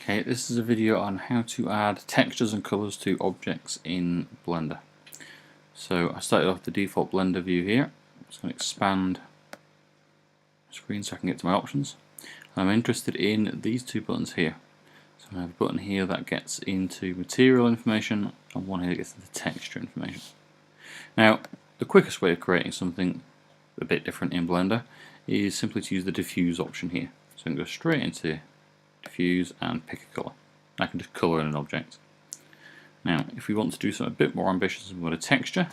Okay, this is a video on how to add textures and colors to objects in Blender. So I started off the default Blender view here. I'm just going to expand the screen so I can get to my options. I'm interested in these two buttons here. So I have a button here that gets into material information and one here that gets into texture information. Now, the quickest way of creating something a bit different in Blender is simply to use the diffuse option here. So I can go straight into diffuse and pick a colour. I can just colour in an object. Now if we want to do something a bit more ambitious and we want a texture,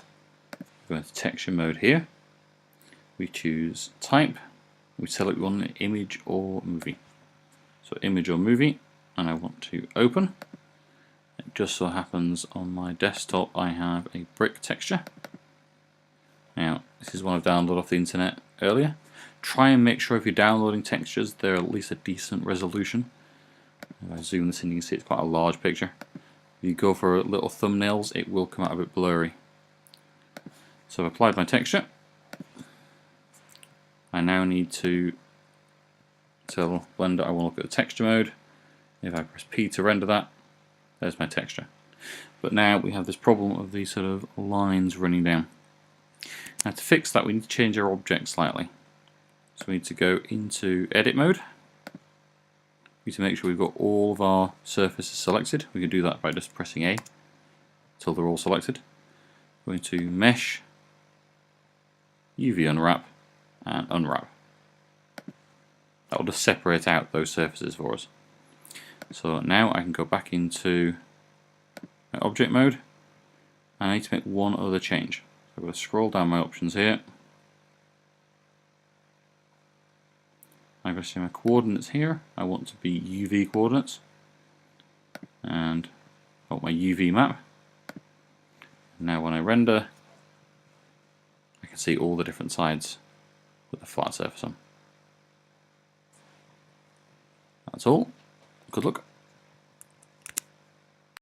we go into texture mode here, we choose type, we select one, image or movie. So image or movie, and I want to open. It just so happens on my desktop I have a brick texture. Now this is one I've downloaded off the internet earlier. Try and make sure if you're downloading textures they're at least a decent resolution. If I zoom this in, you can see it's quite a large picture. If you go for little thumbnails, it will come out a bit blurry. So I've applied my texture. I now need to tell Blender I want to look at the texture mode. If I press P to render that, there's my texture. But now we have this problem of these sort of lines running down. Now to fix that, we need to change our object slightly. So we need to go into edit mode. We need to make sure we've got all of our surfaces selected. We can do that by just pressing A until they're all selected. Going to mesh, UV unwrap, and unwrap. That will just separate out those surfaces for us. So now I can go back into my object mode, and I need to make one other change. So I'm going to scroll down my options here. I'm going to see my coordinates here. I want to be UV coordinates, and I want my UV map. Now when I render, I can see all the different sides with the flat surface on. That's all. Good luck.